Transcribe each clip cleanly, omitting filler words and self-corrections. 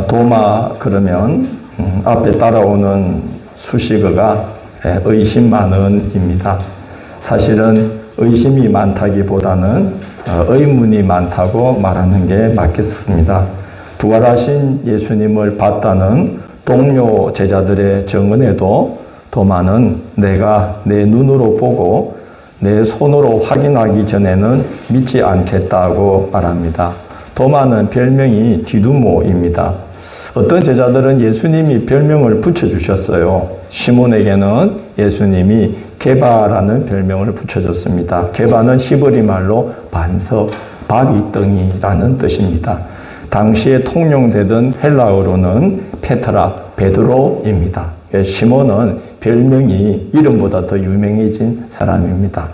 도마 그러면 앞에 따라오는 수식어가 의심만은입니다. 사실은 의심이 많다기보다는 의문이 많다고 말하는 게 맞겠습니다. 부활하신 예수님을 봤다는 동료 제자들의 증언에도 도마는 내가 내 눈으로 보고 내 손으로 확인하기 전에는 믿지 않겠다고 말합니다. 도마는 별명이 디두모입니다. 어떤 제자들은 예수님이 별명을 붙여주셨어요. 시몬에게는 예수님이 게바라는 별명을 붙여줬습니다. 게바는 히브리 말로 반석, 바위덩이라는 뜻입니다. 당시에 통용되던 헬라어로는 페트라, 베드로입니다. 시몬은 별명이 이름보다 더 유명해진 사람입니다.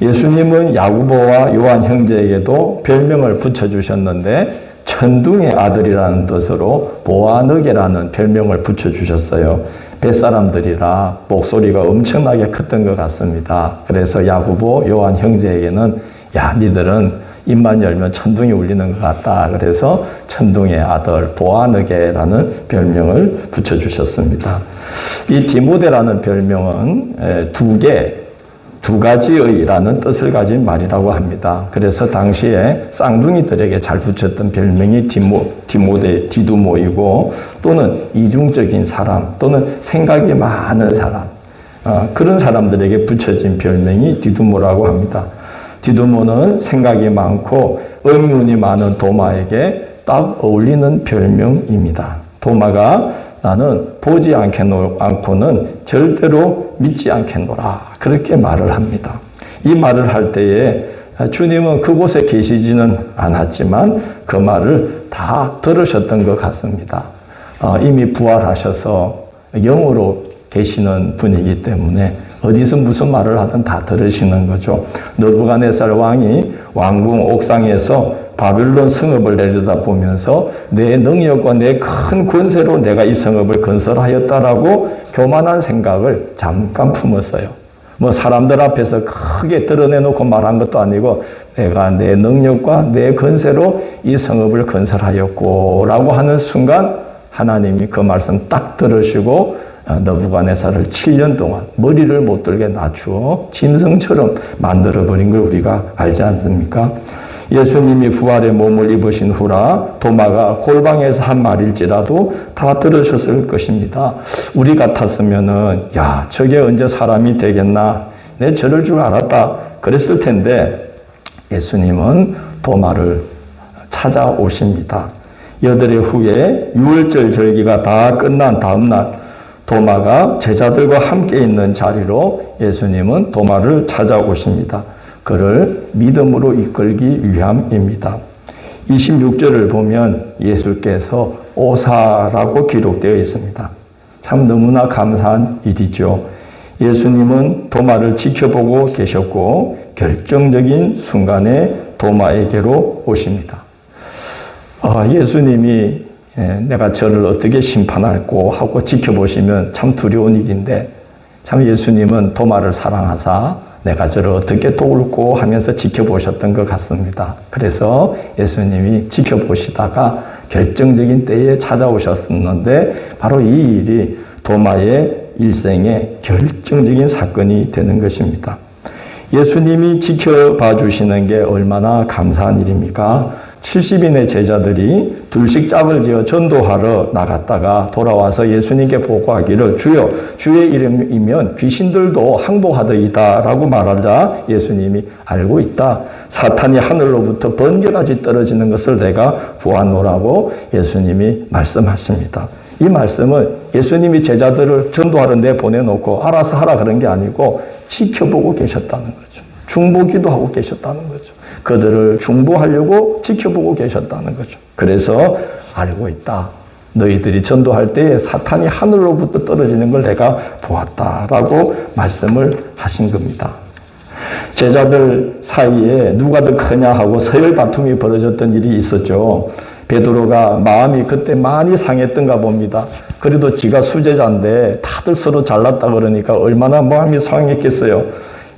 예수님은 야고보와 요한 형제에게도 별명을 붙여주셨는데 천둥의 아들이라는 뜻으로 보아너게라는 별명을 붙여주셨어요. 뱃사람들이라 목소리가 엄청나게 컸던 것 같습니다. 그래서 야고보, 요한 형제에게는 야, 니들은 입만 열면 천둥이 울리는 것 같다. 그래서 천둥의 아들 보아너게라는 별명을 붙여주셨습니다. 이 디모데라는 별명은 두 가지의라는 뜻을 가진 말이라고 합니다. 그래서 당시에 쌍둥이들에게 잘 붙였던 별명이 디두모이고 또는 이중적인 사람 또는 생각이 많은 사람 그런 사람들에게 붙여진 별명이 디두모라고 합니다. 디두모는 생각이 많고 의문이 많은 도마에게 딱 어울리는 별명입니다. 도마가 나는 보지 않고는 절대로 믿지 않겠노라. 그렇게 말을 합니다. 이 말을 할 때에 주님은 그곳에 계시지는 않았지만 그 말을 다 들으셨던 것 같습니다. 이미 부활하셔서 영으로 계시는 분이기 때문에 어디서 무슨 말을 하든 다 들으시는 거죠. 느부갓네살 왕이 왕궁 옥상에서 바빌론 성읍을 내려다보면서 내 능력과 내 큰 권세로 내가 이 성읍을 건설하였다라고 교만한 생각을 잠깐 품었어요. 뭐 사람들 앞에서 크게 드러내놓고 말한 것도 아니고 내가 내 능력과 내 권세로 이 성읍을 건설하였고 라고 하는 순간 하나님이 그 말씀 딱 들으시고 느부갓네살을 7년 동안 머리를 못 들게 낮추어 짐승처럼 만들어버린 걸 우리가 알지 않습니까? 예수님이 부활의 몸을 입으신 후라 도마가 골방에서 한 말일지라도 다 들으셨을 것입니다. 우리 같았으면은 야 저게 언제 사람이 되겠나 내 저럴 줄 알았다 그랬을 텐데 예수님은 도마를 찾아오십니다. 8일 후에 유월절 절기가 다 끝난 다음 날 도마가 제자들과 함께 있는 자리로 예수님은 도마를 찾아오십니다. 그를 믿음으로 이끌기 위함입니다. 26절을 보면 예수께서 오사라고 기록되어 있습니다. 참 너무나 감사한 일이죠. 예수님은 도마를 지켜보고 계셨고 결정적인 순간에 도마에게로 오십니다. 예수님이 내가 저를 어떻게 심판할꼬 하고 지켜보시면 참 두려운 일인데 참 예수님은 도마를 사랑하사 내가 저를 어떻게 도울꼬 하면서 지켜보셨던 것 같습니다. 그래서 예수님이 지켜보시다가 결정적인 때에 찾아오셨었는데 바로 이 일이 도마의 일생의 결정적인 사건이 되는 것입니다. 예수님이 지켜봐 주시는 게 얼마나 감사한 일입니까? 70인의 제자들이 둘씩 짝을 지어 전도하러 나갔다가 돌아와서 예수님께 보고하기를 주여 주의 이름이면 귀신들도 항복하더이다 라고 말하자 예수님이 알고 있다. 사탄이 하늘로부터 번개같이 떨어지는 것을 내가 보았노라고 예수님이 말씀하십니다. 이 말씀은 예수님이 제자들을 전도하러 내보내놓고 알아서 하라 그런 게 아니고 지켜보고 계셨다는 거죠. 중보기도 하고 계셨다는 거죠. 그들을 중보하려고 지켜보고 계셨다는 거죠. 그래서 알고 있다. 너희들이 전도할 때에 사탄이 하늘로부터 떨어지는 걸 내가 보았다라고 말씀을 하신 겁니다. 제자들 사이에 누가 더 크냐 하고 서열 다툼이 벌어졌던 일이 있었죠. 베드로가 마음이 그때 많이 상했던가 봅니다. 그래도 지가 수제자인데 다들 서로 잘났다 그러니까 얼마나 마음이 상했겠어요.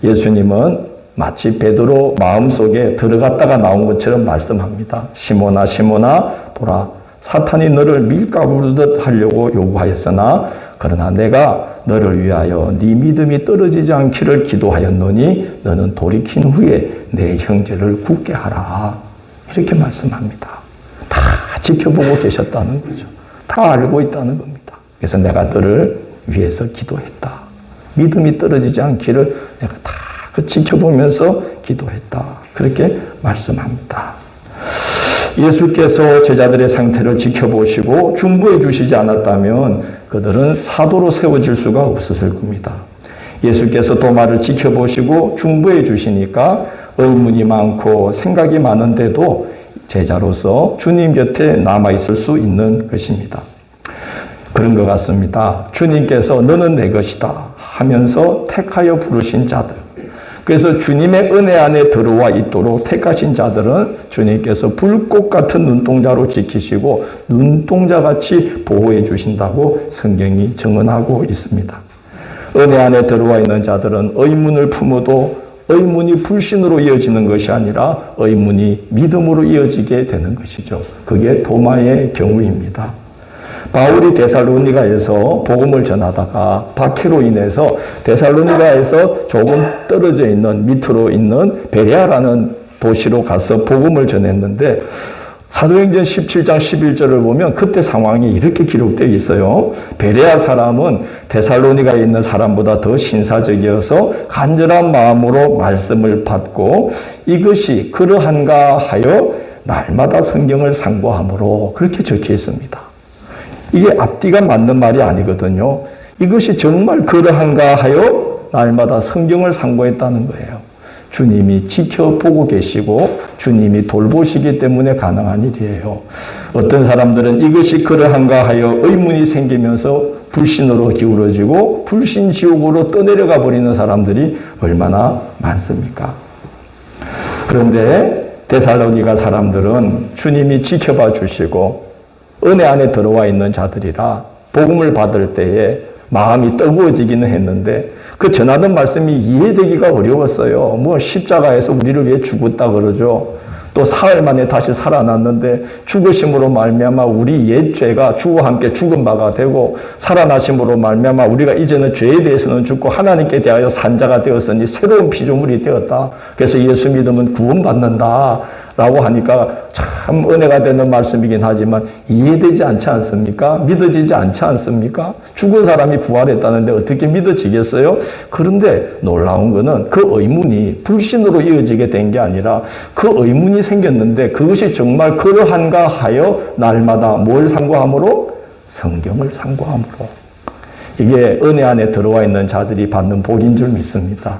예수님은 마치 베드로 마음속에 들어갔다가 나온 것처럼 말씀합니다. 시몬아 시몬아 보라 사탄이 너를 밀가부르듯 하려고 요구하였으나 그러나 내가 너를 위하여 네 믿음이 떨어지지 않기를 기도하였노니 너는 돌이킨 후에 내 형제를 굳게 하라. 이렇게 말씀합니다. 다 지켜보고 계셨다는 거죠. 다 알고 있다는 겁니다. 그래서 내가 너를 위해서 기도했다. 믿음이 떨어지지 않기를 내가 다 지켜보면서 기도했다. 그렇게 말씀합니다. 예수께서 제자들의 상태를 지켜보시고 중보해 주시지 않았다면 그들은 사도로 세워질 수가 없었을 겁니다. 예수께서 도마를 지켜보시고 중보해 주시니까 의문이 많고 생각이 많은데도 제자로서 주님 곁에 남아있을 수 있는 것입니다. 그런 것 같습니다. 주님께서 너는 내 것이다 하면서 택하여 부르신 자들. 그래서 주님의 은혜 안에 들어와 있도록 택하신 자들은 주님께서 불꽃 같은 눈동자로 지키시고 눈동자같이 보호해 주신다고 성경이 증언하고 있습니다. 은혜 안에 들어와 있는 자들은 의문을 품어도 의문이 불신으로 이어지는 것이 아니라 의문이 믿음으로 이어지게 되는 것이죠. 그게 도마의 경우입니다. 바울이 데살로니가에서 복음을 전하다가 박해로 인해서 데살로니가에서 조금 떨어져 있는 밑으로 있는 베레아라는 도시로 가서 복음을 전했는데 사도행전 17장 11절을 보면 그때 상황이 이렇게 기록되어 있어요. 베레아 사람은 데살로니가에 있는 사람보다 더 신사적이어서 간절한 마음으로 말씀을 받고 이것이 그러한가 하여 날마다 성경을 상고함으로 그렇게 적혀 있습니다. 이게 앞뒤가 맞는 말이 아니거든요. 이것이 정말 그러한가 하여 날마다 성경을 상고했다는 거예요. 주님이 지켜보고 계시고 주님이 돌보시기 때문에 가능한 일이에요. 어떤 사람들은 이것이 그러한가 하여 의문이 생기면서 불신으로 기울어지고 불신지옥으로 떠내려가 버리는 사람들이 얼마나 많습니까? 그런데 데살로니가 사람들은 주님이 지켜봐 주시고 은혜 안에 들어와 있는 자들이라 복음을 받을 때에 마음이 뜨거워지기는 했는데 그 전하던 말씀이 이해되기가 어려웠어요. 뭐 십자가에서 우리를 위해 죽었다 그러죠. 또 사흘 만에 다시 살아났는데 죽으심으로 말미암아 우리 옛 죄가 주와 함께 죽은 바가 되고 살아나심으로 말미암아 우리가 이제는 죄에 대해서는 죽고 하나님께 대하여 산 자가 되었으니 새로운 피조물이 되었다. 그래서 예수 믿으면 구원받는다. 라고 하니까 참 은혜가 되는 말씀이긴 하지만 이해되지 않지 않습니까? 믿어지지 않지 않습니까? 죽은 사람이 부활했다는데 어떻게 믿어지겠어요? 그런데 놀라운 거는 그 의문이 불신으로 이어지게 된 게 아니라 그 의문이 생겼는데 그것이 정말 그러한가 하여 날마다 뭘 상고함으로? 성경을 상고함으로. 이게 은혜 안에 들어와 있는 자들이 받는 복인 줄 믿습니다.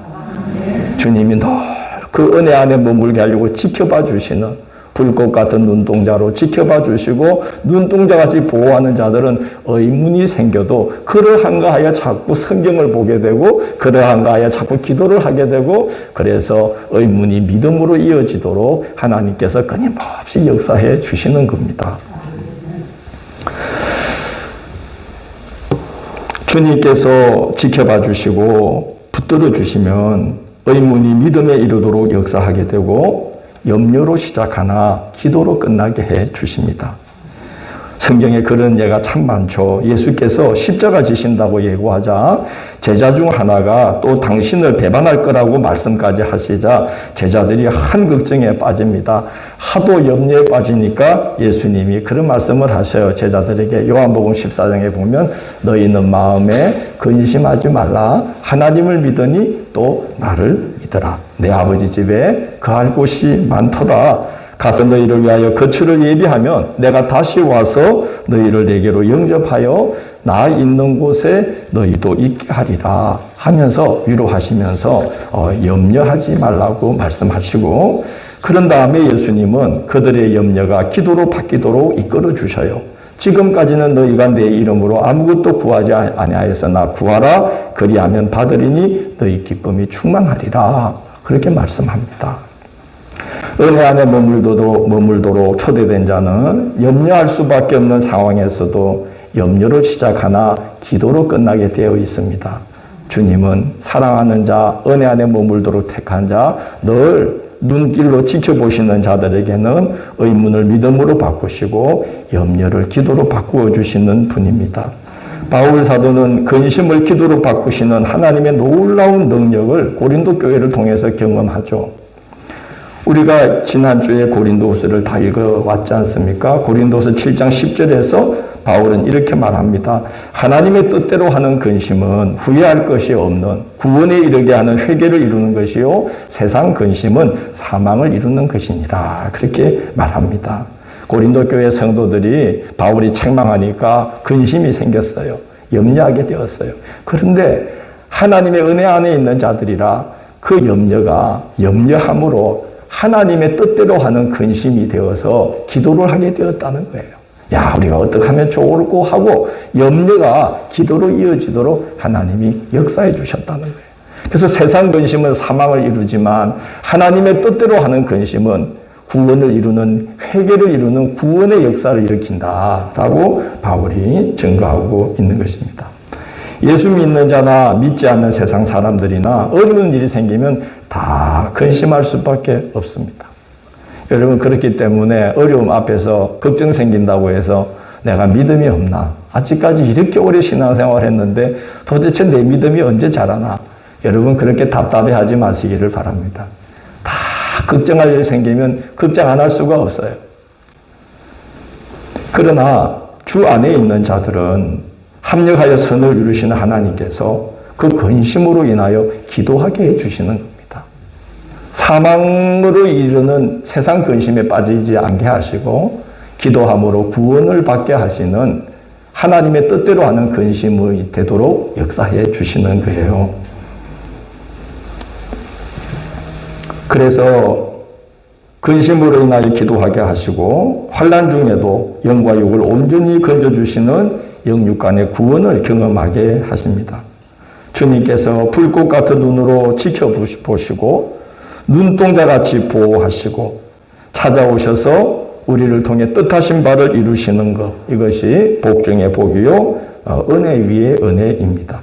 주님이 그 은혜 안에 머물게 하려고 지켜봐 주시는 불꽃 같은 눈동자로 지켜봐 주시고 눈동자같이 보호하는 자들은 의문이 생겨도 그러한가 하여 자꾸 성경을 보게 되고 그러한가 하여 자꾸 기도를 하게 되고 그래서 의문이 믿음으로 이어지도록 하나님께서 끊임없이 역사해 주시는 겁니다. 주님께서 지켜봐 주시고 붙들어 주시면 의문이 믿음에 이르도록 역사하게 되고 염려로 시작하나 기도로 끝나게 해 주십니다. 성경에 그런 예가 참 많죠. 예수께서 십자가 지신다고 예고하자 제자 중 하나가 또 당신을 배반할 거라고 말씀까지 하시자 제자들이 한 걱정에 빠집니다. 하도 염려에 빠지니까 예수님이 그런 말씀을 하셔요. 제자들에게 요한복음 14장에 보면 너희는 마음에 근심하지 말라. 하나님을 믿으니 또 나를 믿으라. 내 아버지 집에 거할 곳이 많도다. 가서 너희를 위하여 거처를 예비하면 내가 다시 와서 너희를 내게로 영접하여 나 있는 곳에 너희도 있게 하리라 하면서 위로하시면서 염려하지 말라고 말씀하시고 그런 다음에 예수님은 그들의 염려가 기도로 바뀌도록 이끌어 주셔요. 지금까지는 너희가 내 이름으로 아무것도 구하지 아니하였으나 구하라 그리하면 받으리니 너희 기쁨이 충만하리라 그렇게 말씀합니다. 은혜 안에 머물도록 초대된 자는 염려할 수밖에 없는 상황에서도 염려로 시작하나 기도로 끝나게 되어 있습니다. 주님은 사랑하는 자, 은혜 안에 머물도록 택한 자, 늘 눈길로 지켜보시는 자들에게는 의문을 믿음으로 바꾸시고 염려를 기도로 바꾸어 주시는 분입니다. 바울 사도는 근심을 기도로 바꾸시는 하나님의 놀라운 능력을 고린도 교회를 통해서 경험하죠. 우리가 지난주에 고린도후서를 다 읽어왔지 않습니까? 고린도서 7장 10절에서 바울은 이렇게 말합니다. 하나님의 뜻대로 하는 근심은 후회할 것이 없는 구원에 이르게 하는 회개를 이루는 것이요 세상 근심은 사망을 이루는 것이니라. 그렇게 말합니다. 고린도 교회 성도들이 바울이 책망하니까 근심이 생겼어요. 염려하게 되었어요. 그런데 하나님의 은혜 안에 있는 자들이라 그 염려함으로 하나님의 뜻대로 하는 근심이 되어서 기도를 하게 되었다는 거예요. 야, 우리가 어떻게 하면 좋을까 하고 염려가 기도로 이어지도록 하나님이 역사해 주셨다는 거예요. 그래서 세상 근심은 사망을 이루지만 하나님의 뜻대로 하는 근심은 구원을 이루는, 회개를 이루는 구원의 역사를 일으킨다라고 바울이 증거하고 있는 것입니다. 예수 믿는 자나 믿지 않는 세상 사람들이나 어려운 일이 생기면 다 근심할 수밖에 없습니다. 여러분, 그렇기 때문에 어려움 앞에서 걱정 생긴다고 해서 내가 믿음이 없나? 아직까지 이렇게 오래 신앙생활 했는데 도대체 내 믿음이 언제 자라나? 여러분, 그렇게 답답해하지 마시기를 바랍니다. 다 걱정할 일이 생기면 걱정 안 할 수가 없어요. 그러나 주 안에 있는 자들은 합력하여 선을 이루시는 하나님께서 그 근심으로 인하여 기도하게 해주시는 겁니다. 사망으로 이르는 세상 근심에 빠지지 않게 하시고 기도함으로 구원을 받게 하시는 하나님의 뜻대로 하는 근심이 되도록 역사해 주시는 거예요. 그래서 근심으로 인하여 기도하게 하시고 환난 중에도 영과 육을 온전히 건져주시는 영육간의 구원을 경험하게 하십니다. 주님께서 불꽃 같은 눈으로 지켜보시고 눈동자같이 보호하시고 찾아오셔서 우리를 통해 뜻하신 바를 이루시는 것, 이것이 복 중의 복이요 은혜 위의 은혜입니다.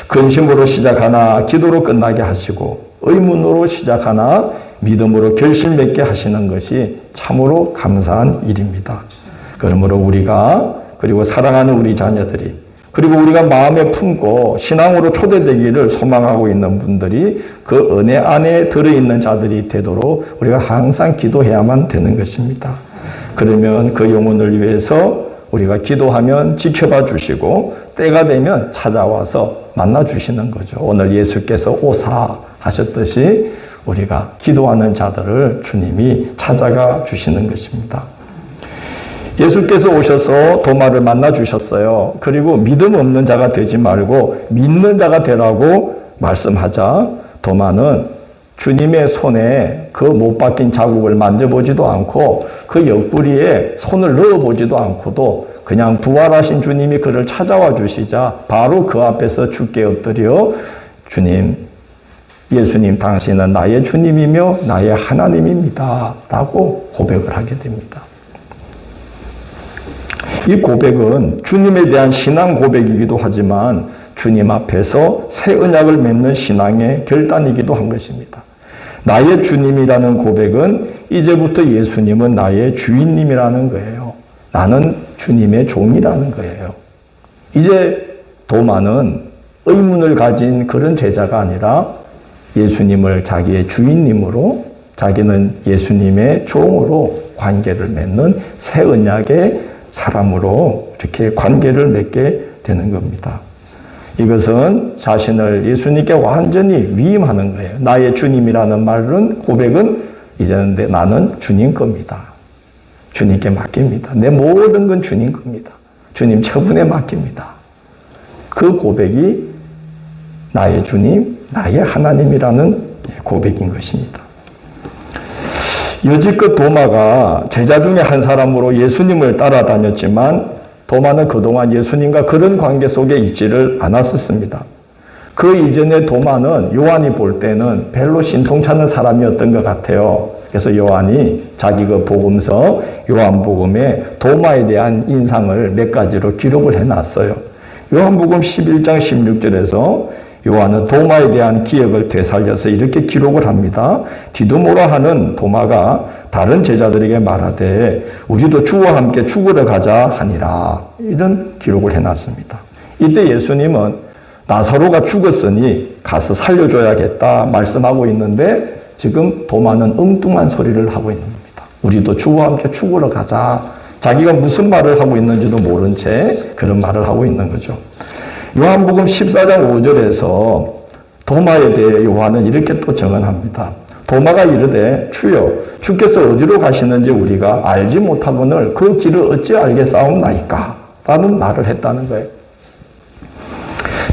근심으로 시작하나 기도로 끝나게 하시고 의문으로 시작하나 믿음으로 결실 맺게 하시는 것이 참으로 감사한 일입니다. 그러므로 우리가 그리고 사랑하는 우리 자녀들이 그리고 우리가 마음에 품고 신앙으로 초대되기를 소망하고 있는 분들이 그 은혜 안에 들어있는 자들이 되도록 우리가 항상 기도해야만 되는 것입니다. 그러면 그 영혼을 위해서 우리가 기도하면 지켜봐 주시고 때가 되면 찾아와서 만나 주시는 거죠. 오늘 예수께서 오사 하셨듯이 우리가 기도하는 자들을 주님이 찾아가 주시는 것입니다. 예수께서 오셔서 도마를 만나 주셨어요. 그리고 믿음 없는 자가 되지 말고 믿는 자가 되라고 말씀하자 도마는 주님의 손에 그 못 박힌 자국을 만져보지도 않고 그 옆구리에 손을 넣어보지도 않고도 그냥 부활하신 주님이 그를 찾아와 주시자 바로 그 앞에서 주께 엎드려 주님, 예수님 당신은 나의 주님이며 나의 하나님입니다 라고 고백을 하게 됩니다. 이 고백은 주님에 대한 신앙 고백이기도 하지만 주님 앞에서 새 언약을 맺는 신앙의 결단이기도 한 것입니다. 나의 주님이라는 고백은 이제부터 예수님은 나의 주인님이라는 거예요. 나는 주님의 종이라는 거예요. 이제 도마는 의문을 가진 그런 제자가 아니라 예수님을 자기의 주인님으로 자기는 예수님의 종으로 관계를 맺는 새 언약의 사람으로 이렇게 관계를 맺게 되는 겁니다. 이것은 자신을 예수님께 완전히 위임하는 거예요. 나의 주님이라는 말은 고백은 이제는 나는 주님 겁니다. 주님께 맡깁니다. 내 모든 건 주님 겁니다. 주님 처분에 맡깁니다. 그 고백이 나의 주님, 나의 하나님이라는 고백인 것입니다. 여지껏 도마가 제자 중에 한 사람으로 예수님을 따라다녔지만 도마는 그동안 예수님과 그런 관계 속에 있지를 않았었습니다. 그 이전에 도마는 요한이 볼 때는 별로 신통찮은 사람이었던 것 같아요. 그래서 요한이 자기 그 복음서 요한복음에 도마에 대한 인상을 몇 가지로 기록을 해놨어요. 요한복음 11장 16절에서 요한은 도마에 대한 기억을 되살려서 이렇게 기록을 합니다. 디두모라 하는 도마가 다른 제자들에게 말하되 우리도 주와 함께 죽으러 가자 하니라. 이런 기록을 해놨습니다. 이때 예수님은 나사로가 죽었으니 가서 살려줘야겠다 말씀하고 있는데 지금 도마는 엉뚱한 소리를 하고 있는 겁니다. 우리도 주와 함께 죽으러 가자. 자기가 무슨 말을 하고 있는지도 모른 채 그런 말을 하고 있는 거죠. 요한복음 14장 5절에서 도마에 대해 요한은 이렇게 또 증언합니다. 도마가 이르되 주여 주께서 어디로 가시는지 우리가 알지 못하거늘 그 길을 어찌 알겠사옵나이까 라는 말을 했다는 거예요.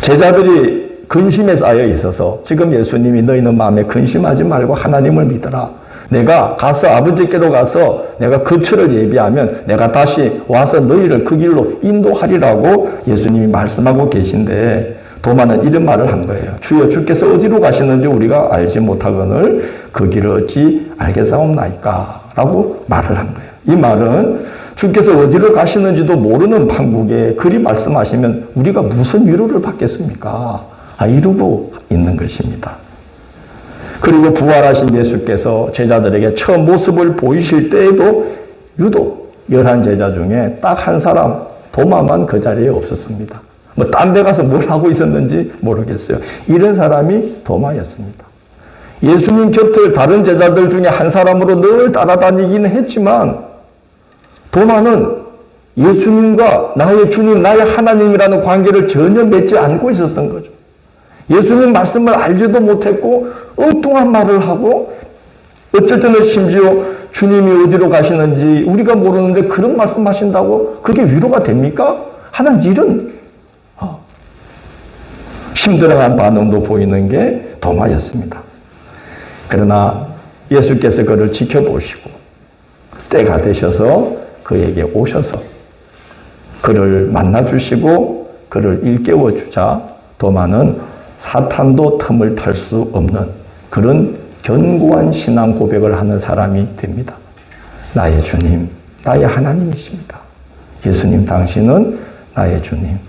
제자들이 근심에 쌓여 있어서 지금 예수님이 너희는 마음에 근심하지 말고 하나님을 믿어라. 내가 가서 아버지께로 가서 내가 거처를 예비하면 내가 다시 와서 너희를 그 길로 인도하리라고 예수님이 말씀하고 계신데 도마는 이런 말을 한 거예요. 주여 주께서 어디로 가시는지 우리가 알지 못하거늘 그 길을 어찌 알겠사옵나이까 라고 말을 한 거예요. 이 말은 주께서 어디로 가시는지도 모르는 판국에 그리 말씀하시면 우리가 무슨 위로를 받겠습니까? 이러고 있는 것입니다. 그리고 부활하신 예수께서 제자들에게 처음 모습을 보이실 때에도 유독 11제자 중에 딱 한 사람 도마만 그 자리에 없었습니다. 뭐 딴 데 가서 뭘 하고 있었는지 모르겠어요. 이런 사람이 도마였습니다. 예수님 곁을 다른 제자들 중에 한 사람으로 늘 따라다니기는 했지만 도마는 예수님과 나의 주님, 나의 하나님이라는 관계를 전혀 맺지 않고 있었던 거죠. 예수님 말씀을 알지도 못했고 엉뚱한 말을 하고 어쩔 때는 심지어 주님이 어디로 가시는지 우리가 모르는데 그런 말씀하신다고 그게 위로가 됩니까? 하는 이런 힘들어한 반응도 보이는 게 도마였습니다. 그러나 예수께서 그를 지켜보시고 때가 되셔서 그에게 오셔서 그를 만나주시고 그를 일깨워주자 도마는 사탄도 틈을 탈 수 없는 그런 견고한 신앙 고백을 하는 사람이 됩니다. 나의 주님, 나의 하나님이십니다. 예수님 당신은 나의 주님,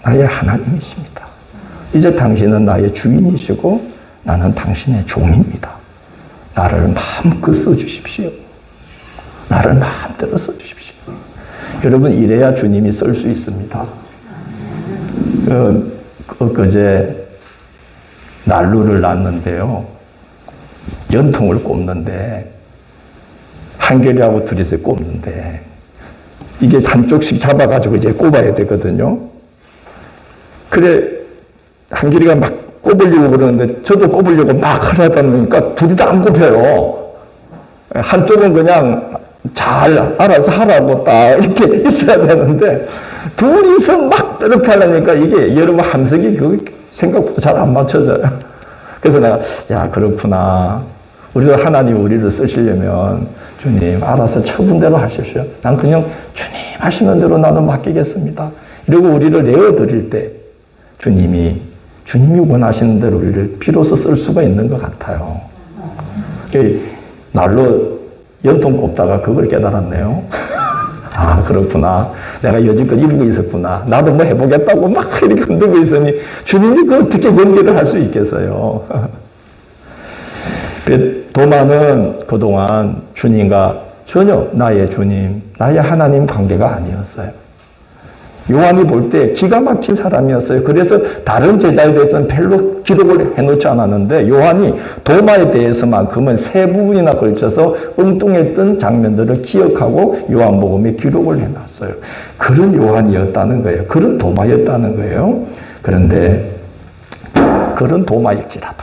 나의 하나님이십니다. 이제 당신은 나의 주인이시고 나는 당신의 종입니다. 나를 마음껏 써주십시오. 나를 마음대로 써주십시오. 여러분 이래야 주님이 쓸 수 있습니다. 그제 난루를 낳는데요. 연통을 꼽는데 한결이하고 둘이서 꼽는데 이게 한쪽씩 잡아가지고 이제 꼽아야 되거든요. 그래 한결이가 막 꼽으려고 그러는데 저도 꼽으려고 막 하려다 보니까 둘이 다 안 꼽혀요. 한쪽은 그냥 잘 알아서 하라고 딱 이렇게 있어야 되는데 둘이서 막 이렇게 하려니까 이게 여러분 함석이 생각보다 잘 안 맞춰져요. 그래서 내가 야 그렇구나. 우리도 하나님 우리를 쓰시려면 주님 알아서 처분대로 하십시오. 난 그냥 주님 하시는 대로 나도 맡기겠습니다. 이러고 우리를 내어드릴 때 주님이 원하시는 대로 우리를 비로소 쓸 수가 있는 것 같아요. 날로 연통 꼽다가 그걸 깨달았네요. 그렇구나. 내가 여지껏 이러고 있었구나. 나도 뭐 해보겠다고 막 이렇게 흔들고 있으니 주님이 그 어떻게 연결을 할 수 있겠어요. 도마는 그동안 주님과 전혀 나의 주님, 나의 하나님 관계가 아니었어요. 요한이 볼 때 기가 막힌 사람이었어요. 그래서 다른 제자에 대해서는 별로 기록을 해놓지 않았는데 요한이 도마에 대해서만큼은 세 부분이나 걸쳐서 엉뚱했던 장면들을 기억하고 요한복음에 기록을 해놨어요. 그런 요한이었다는 거예요. 그런 도마였다는 거예요. 그런데 그런 도마일지라도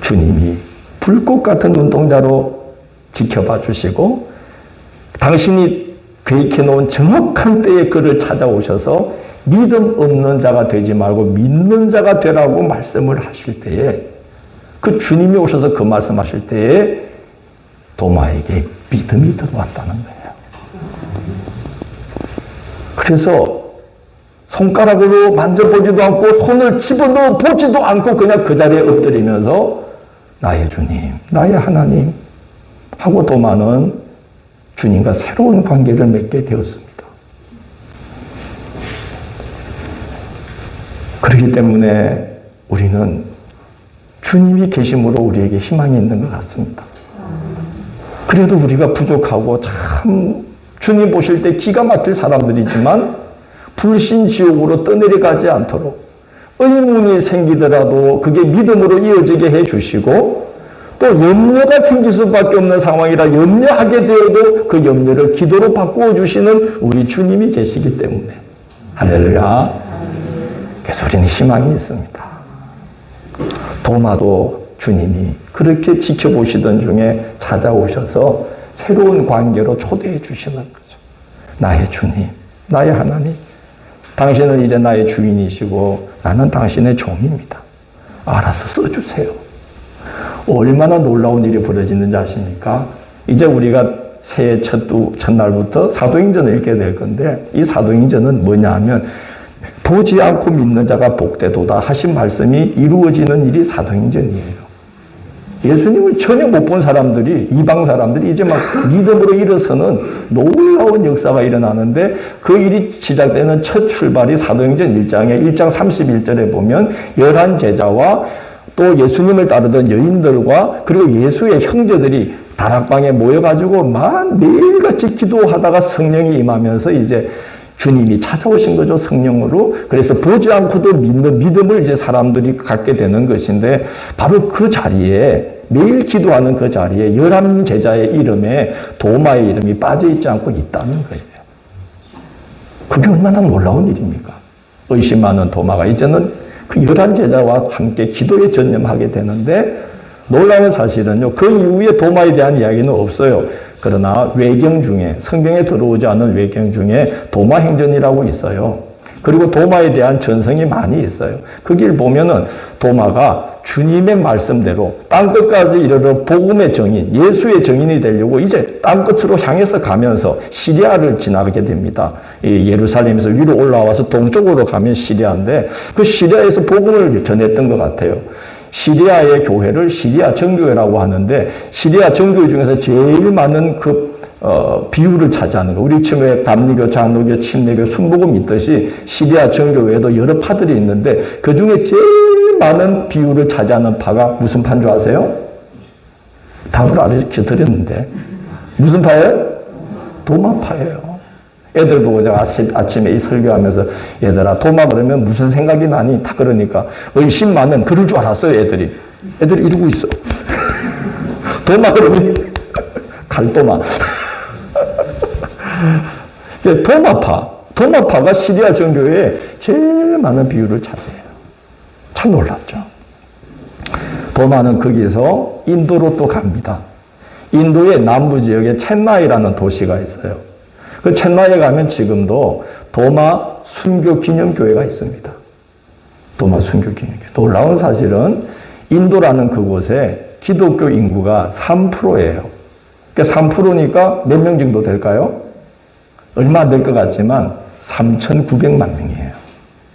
주님이 불꽃 같은 눈동자로 지켜봐 주시고 당신이 계획해 놓은 정확한 때에 그를 찾아오셔서 믿음 없는 자가 되지 말고 믿는 자가 되라고 말씀을 하실 때에 그 주님이 오셔서 그 말씀하실 때에 도마에게 믿음이 들어왔다는 거예요. 그래서 손가락으로 만져보지도 않고 손을 집어넣어 보지도 않고 그냥 그 자리에 엎드리면서 나의 주님, 나의 하나님 하고 도마는 주님과 새로운 관계를 맺게 되었습니다. 그렇기 때문에 우리는 주님이 계심으로 우리에게 희망이 있는 것 같습니다. 그래도 우리가 부족하고 참 주님 보실 때 기가 막힐 사람들이지만 불신지옥으로 떠내려가지 않도록 의문이 생기더라도 그게 믿음으로 이어지게 해주시고 또 염려가 생길 수밖에 없는 상황이라 염려하게 되어도 그 염려를 기도로 바꾸어 주시는 우리 주님이 계시기 때문에 할렐루야. 그래서 우리는 희망이 있습니다. 도마도 주님이 그렇게 지켜보시던 중에 찾아오셔서 새로운 관계로 초대해 주시는 거죠. 나의 주님, 나의 하나님, 당신은 이제 나의 주인이시고 나는 당신의 종입니다. 알아서 써주세요. 얼마나 놀라운 일이 벌어지는지 아십니까? 이제 우리가 새해 첫날부터 사도행전을 읽게 될 건데 이 사도행전은 뭐냐 하면 보지 않고 믿는 자가 복되도다 하신 말씀이 이루어지는 일이 사도행전이에요. 예수님을 전혀 못 본 사람들이, 이방 사람들이 이제 막 믿음으로 일어서는 놀라운 역사가 일어나는데 그 일이 시작되는 첫 출발이 사도행전 1장 31절에 보면 11 제자와 또 예수님을 따르던 여인들과 그리고 예수의 형제들이 다락방에 모여가지고 매일같이 기도하다가 성령이 임하면서 이제 주님이 찾아오신 거죠, 성령으로. 그래서 보지 않고도 믿는 믿음을 이제 사람들이 갖게 되는 것인데 바로 그 자리에 매일 기도하는 그 자리에 11 제자의 이름에 도마의 이름이 빠져있지 않고 있다는 거예요. 그게 얼마나 놀라운 일입니까? 의심 많은 도마가 이제는 그 11 제자와 함께 기도에 전념하게 되는데 놀라운 사실은요, 그 이후에 도마에 대한 이야기는 없어요. 그러나 외경 중에, 성경에 들어오지 않은 외경 중에 도마행전이라고 있어요. 그리고 도마에 대한 전성이 많이 있어요. 거기를 보면은 도마가 주님의 말씀대로 땅끝까지 이르러 복음의 정인, 예수의 정인이 되려고 이제 땅끝으로 향해서 가면서 시리아를 지나게 됩니다. 예루살렘에서 위로 올라와서 동쪽으로 가면 시리아인데 그 시리아에서 복음을 전했던 것 같아요. 시리아의 교회를 시리아 정교회라고 하는데 시리아 정교회 중에서 제일 많은 비율을 차지하는 거. 우리 처음에 감리교, 장로교, 침례교, 순복음 있듯이 시리아 정교회에도 여러 파들이 있는데 그 중에 제일 많은 비율을 차지하는 파가 무슨 파인 줄 아세요? 답을 알려드렸는데 무슨 파예요? 도마파예요. 애들 보고 제가 아침에 이 설교하면서 얘들아 도마 그러면 무슨 생각이 나니? 다 그러니까 의심 많은 그럴 줄 알았어요. 애들이 이러고 있어. 도마 그러면 갈도마. 도마파가 시리아 정교회에 제일 많은 비율을 차지해요. 참 놀랍죠. 도마는 거기서 인도로 또 갑니다. 인도의 남부 지역에 첸나이라는 도시가 있어요. 그 첸나이에 가면 지금도 도마 순교 기념교회가 있습니다. 도마 순교 기념교회. 놀라운 사실은 인도라는 그곳에 기독교 인구가 3%예요. 그러니까 3%니까 몇 명 정도 될까요? 얼마 안 될 것 같지만 3,900만 명이에요.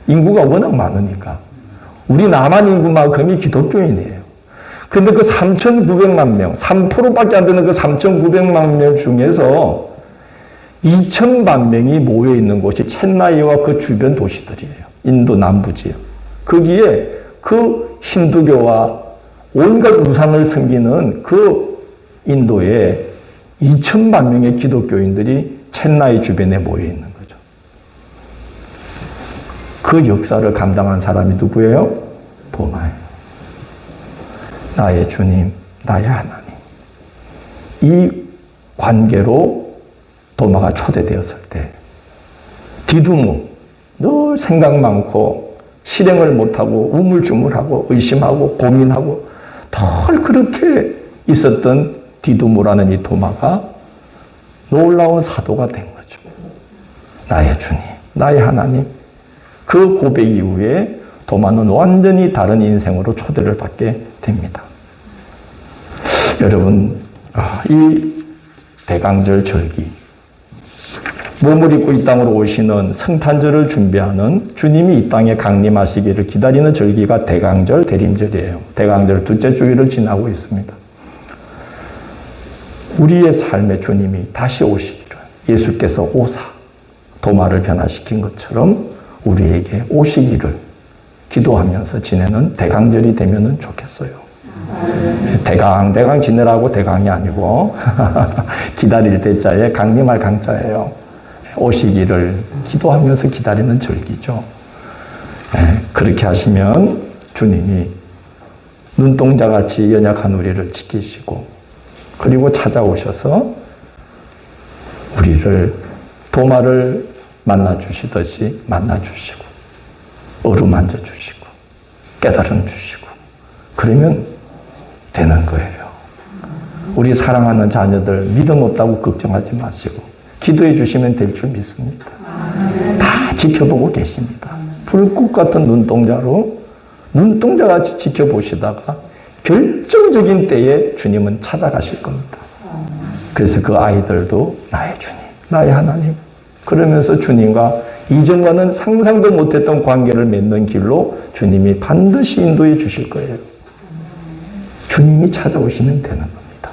인구가 워낙 많으니까. 우리 남한 인구만큼이 기독교인이에요. 그런데 그 3,900만 명, 3%밖에 안 되는 그 3,900만 명 중에서 2,000만 명이 모여 있는 곳이 첸나이와 그 주변 도시들이에요. 인도 남부 지역. 거기에 그 힌두교와 온갖 우상을 섬기는 그 인도에 2,000만 명의 기독교인들이 첸나이 주변에 모여 있는 거죠. 그 역사를 감당한 사람이 누구예요? 도마예요. 나의 주님, 나의 하나님. 이 관계로 도마가 초대되었을 때 디두모, 늘 생각 많고 실행을 못하고 우물쭈물하고 의심하고 고민하고 늘 그렇게 있었던 디두모라는 이 도마가 놀라운 사도가 된 거죠. 나의 주님, 나의 하나님. 그 고백 이후에 도마는 완전히 다른 인생으로 초대를 받게 됩니다. 여러분, 이 대강절 절기, 몸을 입고 이 땅으로 오시는 성탄절을 준비하는 주님이 이 땅에 강림하시기를 기다리는 절기가 대강절, 대림절이에요. 대강절 둘째 주일을 지나고 있습니다. 우리의 삶의 주님이 다시 오시기를 예수께서 오사 도마를 변화시킨 것처럼 우리에게 오시기를 기도하면서 지내는 대강절이 되면 좋겠어요. 대강 지내라고 대강이 아니고 기다릴 때자에 강림할 강자예요. 오시기를 기도하면서 기다리는 절기죠. 그렇게 하시면 주님이 눈동자같이 연약한 우리를 지키시고 그리고 찾아오셔서 우리를 도마를 만나주시듯이 만나주시고 어루만져 주시고 깨달음 주시고 그러면 되는 거예요. 우리 사랑하는 자녀들 믿음 없다고 걱정하지 마시고 기도해 주시면 될 줄 믿습니다. 다 지켜보고 계십니다. 불꽃 같은 눈동자로 눈동자같이 지켜보시다가 결정적인 때에 주님은 찾아가실 겁니다. 그래서 그 아이들도 나의 주님, 나의 하나님 그러면서 주님과 이전과는 상상도 못했던 관계를 맺는 길로 주님이 반드시 인도해 주실 거예요. 주님이 찾아오시면 되는 겁니다.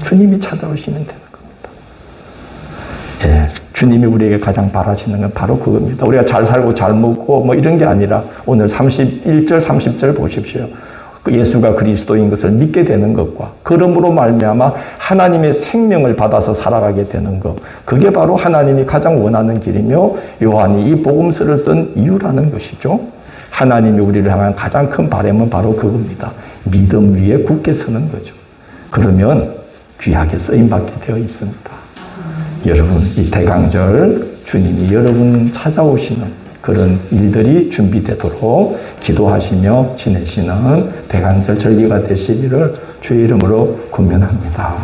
주님이 찾아오시면 되는 겁니다. 예, 주님이 우리에게 가장 바라시는 건 바로 그겁니다. 우리가 잘 살고 잘 먹고 뭐 이런 게 아니라 오늘 31절 30절 보십시오. 예수가 그리스도인 것을 믿게 되는 것과 그러므로 말미암아 하나님의 생명을 받아서 살아가게 되는 것 그게 바로 하나님이 가장 원하는 길이며 요한이 이 복음서를 쓴 이유라는 것이죠. 하나님이 우리를 향한 가장 큰 바람은 바로 그겁니다. 믿음 위에 굳게 서는 거죠. 그러면 귀하게 쓰임받게 되어 있습니다. 여러분 이 대강절 주님이 여러분 찾아오시는 그런 일들이 준비되도록 기도하시며 지내시는 대강절 절기가 되시기를 주의 이름으로 권면합니다.